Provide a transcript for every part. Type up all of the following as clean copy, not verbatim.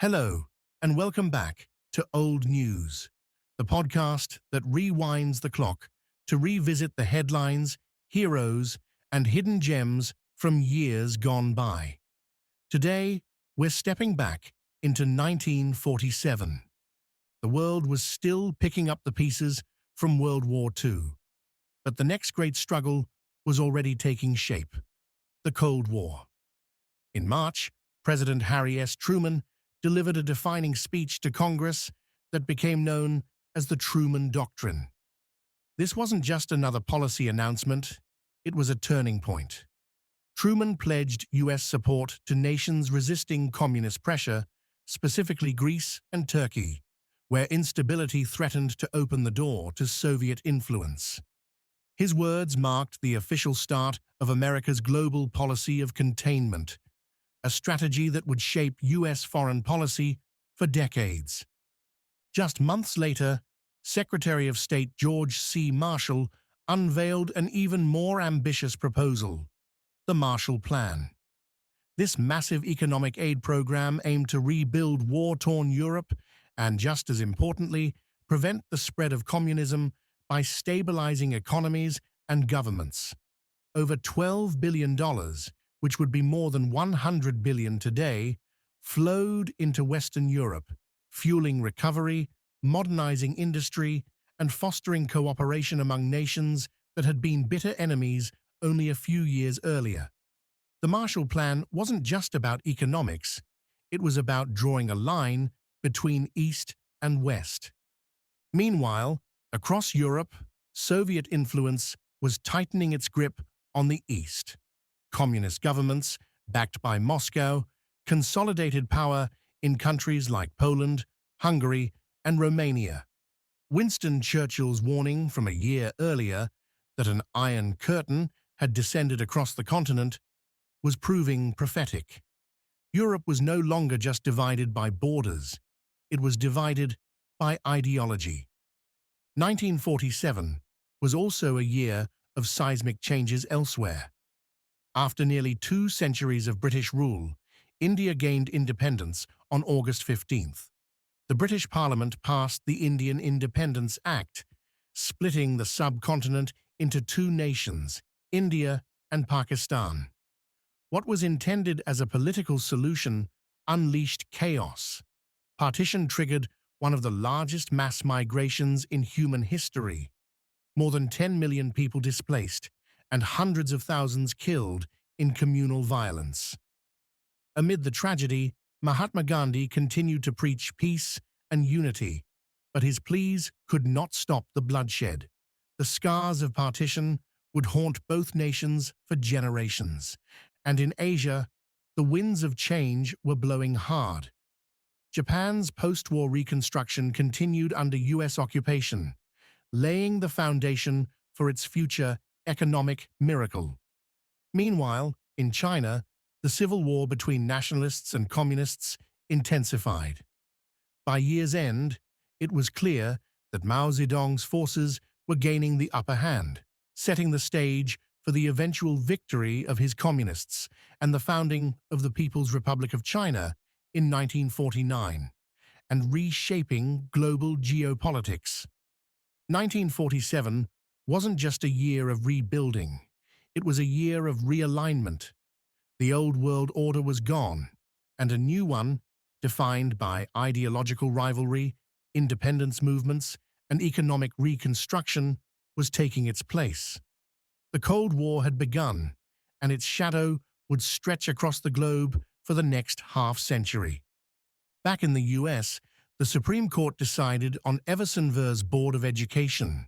Hello, and welcome back to Old News, the podcast that rewinds the clock to revisit the headlines, heroes, and hidden gems from years gone by. Today, we're stepping back into 1947. The world was still picking up the pieces from World War II, but the next great struggle was already taking shape: the Cold War. In March, President Harry S. Truman delivered a defining speech to Congress that became known as the Truman Doctrine. This wasn't just another policy announcement, it was a turning point. Truman pledged U.S. support to nations resisting communist pressure, specifically Greece and Turkey, where instability threatened to open the door to Soviet influence. His words marked the official start of America's global policy of containment, a strategy that would shape U.S. foreign policy for decades. Just months later, Secretary of State George C. Marshall unveiled an even more ambitious proposal: the Marshall Plan. This massive economic aid program aimed to rebuild war-torn Europe and, just as importantly, prevent the spread of communism by stabilizing economies and governments. Over $12 billion, which would be more than $100 billion today, flowed into Western Europe, fueling recovery, modernizing industry, and fostering cooperation among nations that had been bitter enemies only a few years earlier. The Marshall Plan wasn't just about economics, it was about drawing a line between East and West. Meanwhile, across Europe, Soviet influence was tightening its grip on the East. Communist governments, backed by Moscow, consolidated power in countries like Poland, Hungary, and Romania. Winston Churchill's warning from a year earlier that an Iron Curtain had descended across the continent was proving prophetic. Europe was no longer just divided by borders, it was divided by ideology. 1947 was also a year of seismic changes elsewhere. After nearly 2 centuries of British rule, India gained independence on August 15th. The British Parliament passed the Indian Independence Act, splitting the subcontinent into 2 nations, India and Pakistan. What was intended as a political solution unleashed chaos. Partition triggered one of the largest mass migrations in human history. More than 10 million people displaced, and hundreds of thousands killed in communal violence. Amid the tragedy, Mahatma Gandhi continued to preach peace and unity, but his pleas could not stop the bloodshed. The scars of partition would haunt both nations for generations, and in Asia, the winds of change were blowing hard. Japan's post-war reconstruction continued under U.S. occupation, laying the foundation for its future economic miracle. Meanwhile, in China, the civil war between nationalists and communists intensified. By year's end, it was clear that Mao Zedong's forces were gaining the upper hand, setting the stage for the eventual victory of his communists and the founding of the People's Republic of China in 1949, and reshaping global geopolitics. 1947 wasn't just a year of rebuilding, it was a year of realignment. The old world order was gone, and a new one, defined by ideological rivalry, independence movements, and economic reconstruction, was taking its place. The Cold War had begun, and its shadow would stretch across the globe for the next half-century. Back in the U.S., the Supreme Court decided on Everson vs. Board of Education,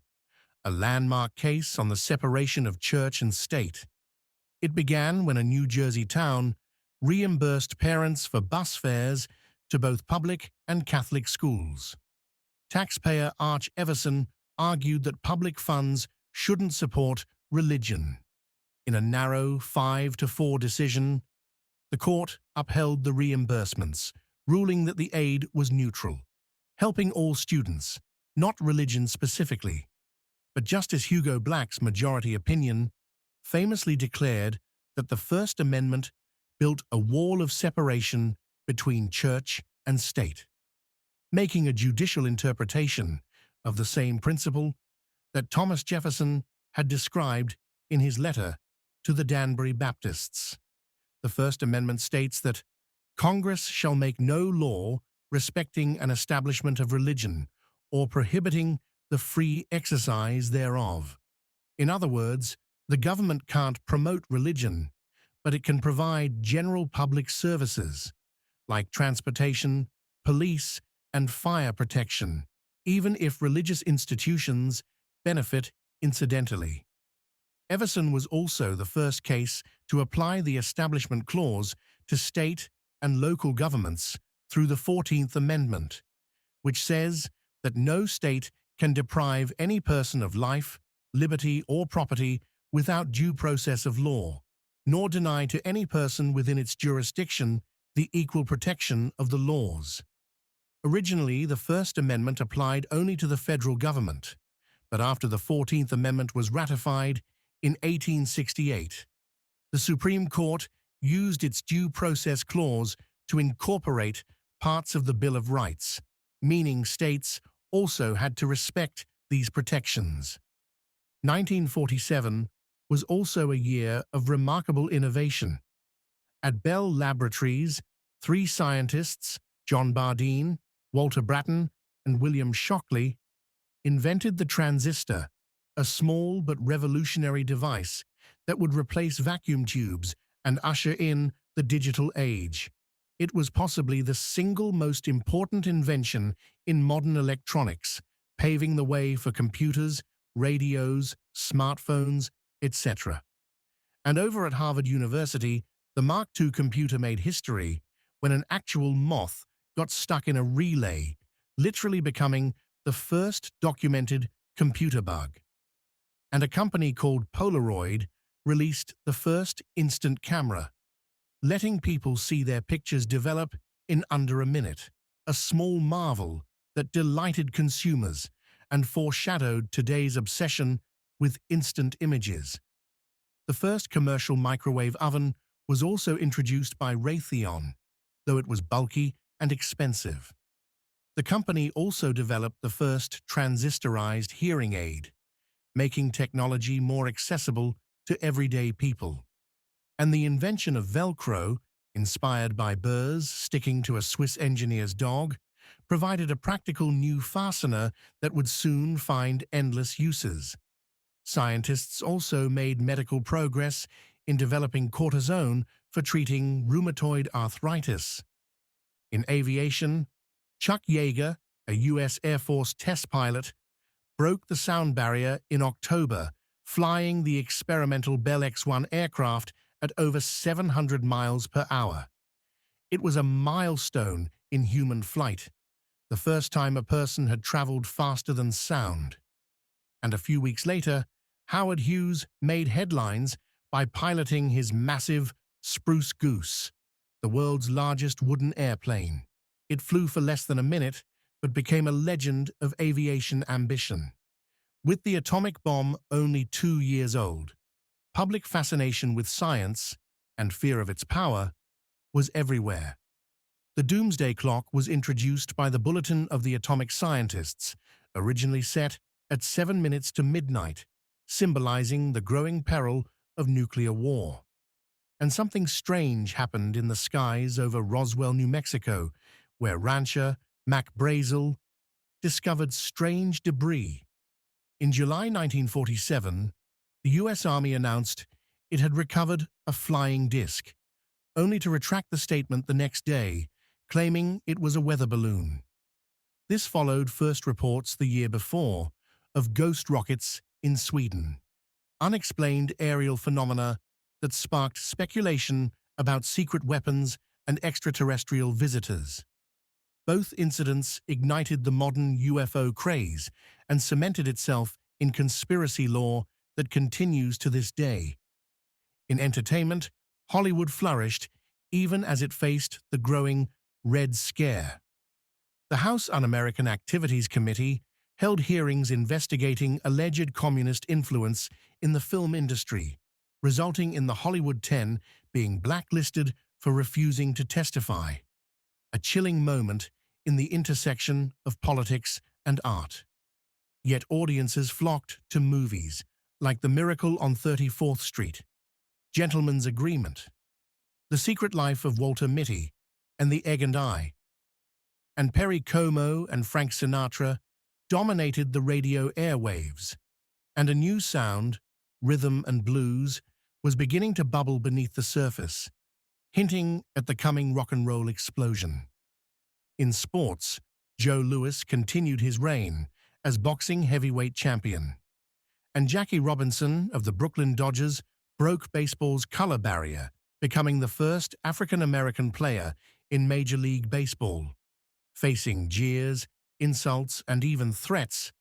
a landmark case on the separation of church and state. It began when a New Jersey town reimbursed parents for bus fares to both public and Catholic schools. Taxpayer Arch Everson argued that public funds shouldn't support religion. In a narrow 5-4 decision, the court upheld the reimbursements, ruling that the aid was neutral, helping all students, not religion specifically. But Justice Hugo Black's majority opinion famously declared that the First Amendment built a wall of separation between church and state, making a judicial interpretation of the same principle that Thomas Jefferson had described in his letter to the Danbury Baptists. The First Amendment states that Congress shall make no law respecting an establishment of religion or prohibiting the free exercise thereof. In other words, the government can't promote religion, but it can provide general public services like transportation, police, and fire protection, even if religious institutions benefit incidentally. Everson was also the first case to apply the Establishment Clause to state and local governments through the 14th Amendment, which says that no state can deprive any person of life, liberty, or property without due process of law, nor deny to any person within its jurisdiction the equal protection of the laws. Originally, the First Amendment applied only to the federal government, but after the 14th Amendment was ratified in 1868, the Supreme Court used its due process clause to incorporate parts of the Bill of Rights, meaning states also had to respect these protections. 1947 was also a year of remarkable innovation. At Bell Laboratories, 3 scientists, John Bardeen, Walter Bratton, and William Shockley, invented the transistor, a small but revolutionary device that would replace vacuum tubes and usher in the digital age. It was possibly the single most important invention in modern electronics, paving the way for computers, radios, smartphones, etc. And over at Harvard University, the Mark II computer made history when an actual moth got stuck in a relay, literally becoming the first documented computer bug. And a company called Polaroid released the first instant camera, letting people see their pictures develop in under a minute, a small marvel that delighted consumers and foreshadowed today's obsession with instant images. The first commercial microwave oven was also introduced by Raytheon, though it was bulky and expensive. The company also developed the first transistorized hearing aid, making technology more accessible to everyday people. And the invention of Velcro, inspired by burrs sticking to a Swiss engineer's dog, provided a practical new fastener that would soon find endless uses. Scientists also made medical progress in developing cortisone for treating rheumatoid arthritis. In aviation, Chuck Yeager, a U.S. Air Force test pilot, broke the sound barrier in October, flying the experimental Bell X-1 aircraft at over 700 miles per hour. It was a milestone in human flight, the first time a person had traveled faster than sound. And a few weeks later, Howard Hughes made headlines by piloting his massive Spruce Goose, the world's largest wooden airplane. It flew for less than a minute, but became a legend of aviation ambition. With the atomic bomb only 2 years old, public fascination with science, and fear of its power, was everywhere. The Doomsday Clock was introduced by the Bulletin of the Atomic Scientists, originally set at 7 minutes to midnight, symbolizing the growing peril of nuclear war. And something strange happened in the skies over Roswell, New Mexico, where rancher Mac Brazel discovered strange debris. In July 1947, the U.S. Army announced it had recovered a flying disc, only to retract the statement the next day, claiming it was a weather balloon. This followed first reports the year before of ghost rockets in Sweden, unexplained aerial phenomena that sparked speculation about secret weapons and extraterrestrial visitors. Both incidents ignited the modern UFO craze and cemented itself in conspiracy lore that continues to this day. In entertainment, Hollywood flourished even as it faced the growing Red Scare. The House Un-American Activities Committee held hearings investigating alleged communist influence in the film industry, resulting in the Hollywood 10 being blacklisted for refusing to testify. a chilling moment in the intersection of politics and art. Yet audiences flocked to movies like The Miracle on 34th Street, Gentleman's Agreement, The Secret Life of Walter Mitty, and The Egg and I. And Perry Como and Frank Sinatra dominated the radio airwaves, and a new sound, rhythm and blues, was beginning to bubble beneath the surface, hinting at the coming rock and roll explosion. In sports, Joe Louis continued his reign as boxing heavyweight champion, and Jackie Robinson of the Brooklyn Dodgers broke baseball's color barrier, becoming the first African-American player in Major League Baseball. Facing jeers, insults, and even threats,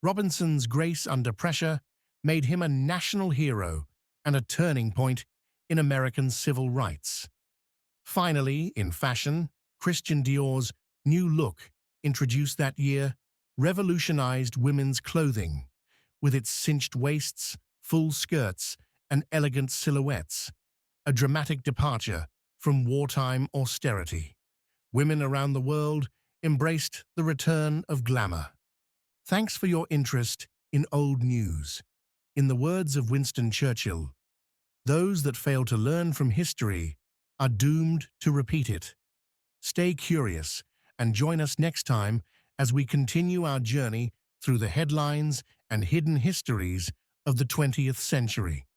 Robinson's grace under pressure made him a national hero and a turning point in American civil rights. Finally, in fashion, Christian Dior's new look, introduced that year, revolutionized women's clothing, with its cinched waists, full skirts, and elegant silhouettes, a dramatic departure from wartime austerity. Women around the world embraced the return of glamour. Thanks for your interest in old news. In the words of Winston Churchill, those that fail to learn from history are doomed to repeat it. Stay curious and join us next time as we continue our journey through the headlines and hidden histories of the 20th century.